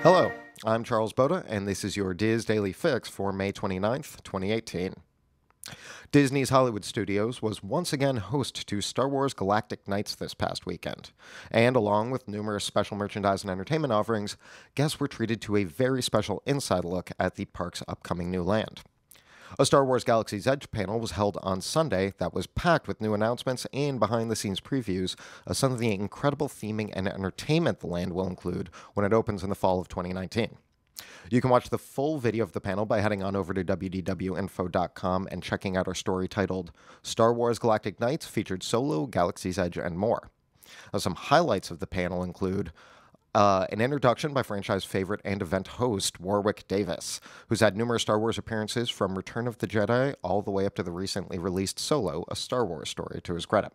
Hello, I'm Charles Boda, and this is your Diz Daily Fix for May 29th, 2018. Disney's Hollywood Studios was once again host to Star Wars Galactic Nights this past weekend, and along with numerous special merchandise and entertainment offerings, guests were treated to a very special inside look at the park's upcoming new land. A Star Wars Galaxy's Edge panel was held on Sunday that was packed with new announcements and behind-the-scenes previews of some of the incredible theming and entertainment the land will include when it opens in the fall of 2019. You can watch the full video of the panel by heading on over to wdwinfo.com and checking out our story titled Star Wars Galactic Nights featured Solo, Galaxy's Edge, and more. Some highlights of the panel include an introduction by franchise favorite and event host Warwick Davis, who's had numerous Star Wars appearances from Return of the Jedi all the way up to the recently released Solo, a Star Wars story, to his credit.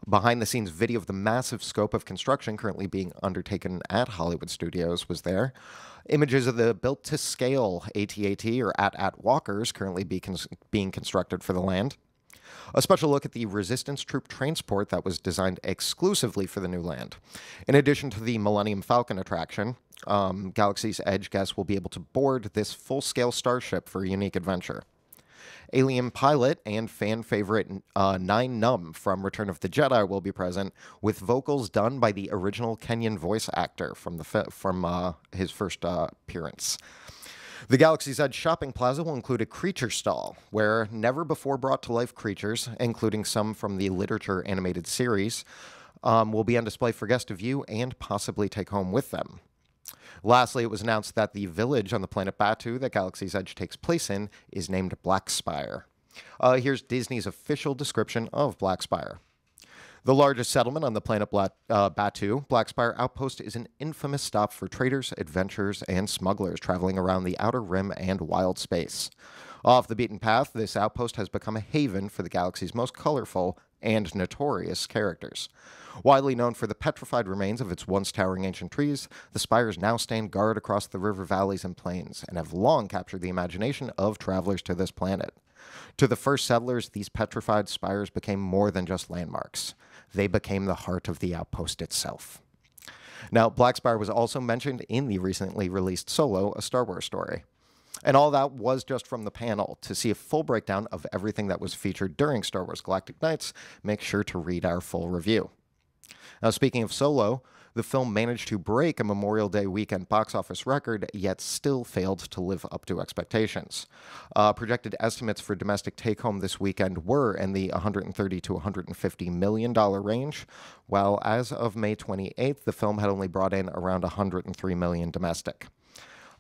Behind-the-scenes video of the massive scope of construction currently being undertaken at Hollywood Studios was there. Images of the built-to-scale AT-AT or AT-AT walkers currently being constructed for the land. A special look at the Resistance Troop transport that was designed exclusively for the new land. In addition to the Millennium Falcon attraction, Galaxy's Edge guests will be able to board this full-scale starship for a unique adventure. Alien pilot and fan favorite Nine Numb from Return of the Jedi will be present, with vocals done by the original Kenyan voice actor from his first appearance. The Galaxy's Edge shopping plaza will include a creature stall, where never-before-brought-to-life creatures, including some from the literature animated series, will be on display for guests to view and possibly take home with them. Lastly, it was announced that the village on the planet Batuu that Galaxy's Edge takes place in is named Black Spire. Here's Disney's official description of Black Spire. The largest settlement on the planet Batuu, Black Spire Outpost is an infamous stop for traders, adventurers, and smugglers traveling around the Outer Rim and wild space. Off the beaten path, this outpost has become a haven for the galaxy's most colorful and notorious characters. Widely known for the petrified remains of its once towering ancient trees, the spires now stand guard across the river valleys and plains, and have long captured the imagination of travelers to this planet. To the first settlers, these petrified spires became more than just landmarks. They became the heart of the outpost itself. Now, Black Spire was also mentioned in the recently released Solo, a Star Wars story. And all that was just from the panel. To see a full breakdown of everything that was featured during Star Wars Galactic Nights, make sure to read our full review. Now, speaking of Solo, the film managed to break a Memorial Day weekend box office record, yet still failed to live up to expectations. Projected estimates for domestic take-home this weekend were in the $130 to $150 million range, while as of May 28th, the film had only brought in around $103 million domestic.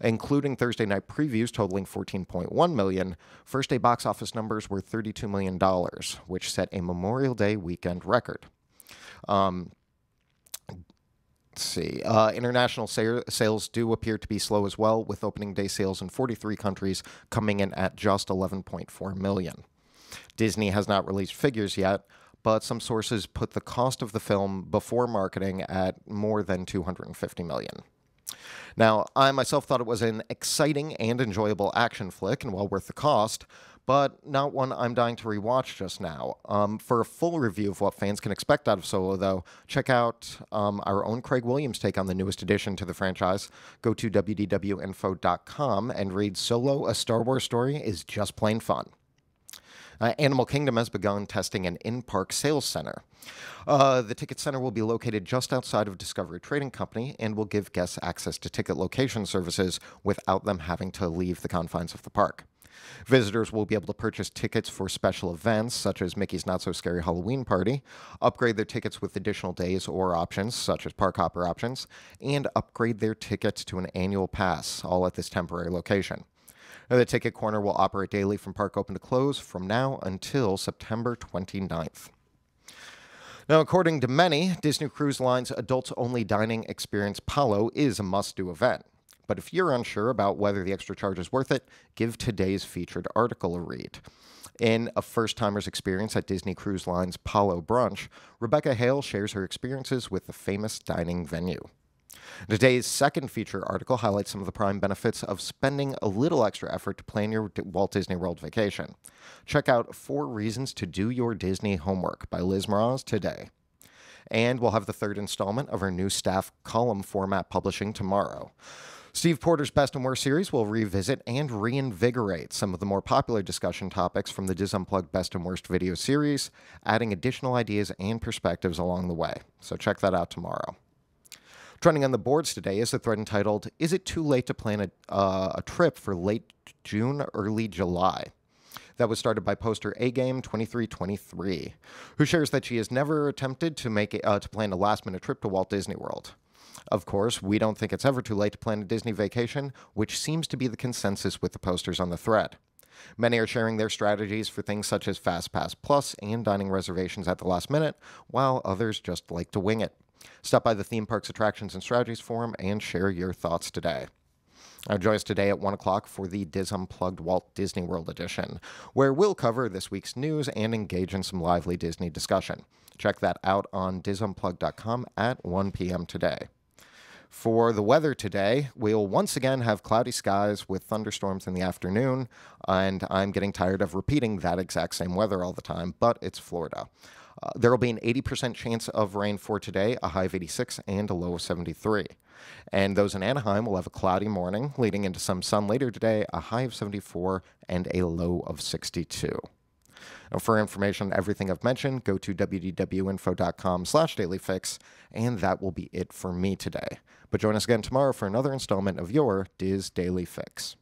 Including Thursday night previews totaling $14.1 million, first-day box office numbers were $32 million, which set a Memorial Day weekend record. Let's see. International sales do appear to be slow as well, with opening day sales in 43 countries coming in at just 11.4 million. Disney has not released figures yet, but some sources put the cost of the film before marketing at more than $250 million. Now, I myself thought it was an exciting and enjoyable action flick and well worth the cost, but not one I'm dying to rewatch just now. For a full review of what fans can expect out of Solo, though, check out our own Craig Williams' take on the newest addition to the franchise. Go to wdwinfo.com and read Solo, a Star Wars story is just plain fun. Animal Kingdom has begun testing an in-park sales center. The ticket center will be located just outside of Discovery Trading Company and will give guests access to ticket location services without them having to leave the confines of the park. Visitors will be able to purchase tickets for special events, such as Mickey's Not So Scary Halloween Party, upgrade their tickets with additional days or options, such as Park Hopper options, and upgrade their tickets to an annual pass, all at this temporary location. Now, the ticket corner will operate daily from park open to close from now until September 29th. Now, according to many, Disney Cruise Line's adults-only dining experience Palo is a must-do event. But if you're unsure about whether the extra charge is worth it, give today's featured article a read. In a first-timer's experience at Disney Cruise Line's Palo Brunch, Rebecca Hale shares her experiences with the famous dining venue. Today's second feature article highlights some of the prime benefits of spending a little extra effort to plan your Walt Disney World vacation. Check out 4 Reasons to Do Your Disney Homework by Liz Mraz today. And we'll have the third installment of our new staff column format publishing tomorrow. Steve Porter's Best and Worst series will revisit and reinvigorate some of the more popular discussion topics from the Diz Unplugged Best and Worst video series, adding additional ideas and perspectives along the way. So check that out tomorrow. Trending on the boards today is a thread entitled, "Is it too late to plan a trip for late June, early July?" That was started by poster AGame2323, who shares that she has never attempted to plan a last-minute trip to Walt Disney World. Of course, we don't think it's ever too late to plan a Disney vacation, which seems to be the consensus with the posters on the thread. Many are sharing their strategies for things such as FastPass Plus and dining reservations at the last minute, while others just like to wing it. Stop by the Theme Parks Attractions and Strategies forum and share your thoughts today. Join us today at 1 o'clock for the Diz Unplugged Walt Disney World edition, where we'll cover this week's news and engage in some lively Disney discussion. Check that out on dizunplugged.com at 1 p.m. today. For the weather today, we'll once again have cloudy skies with thunderstorms in the afternoon, and I'm getting tired of repeating that exact same weather all the time, but it's Florida. There will be an 80% chance of rain for today, a high of 86 and a low of 73. And those in Anaheim will have a cloudy morning, leading into some sun later today, a high of 74 and a low of 62. Now, for information on everything I've mentioned, go to wdwinfo.com/dailyfix, and that will be it for me today. But join us again tomorrow for another installment of your Diz Daily Fix.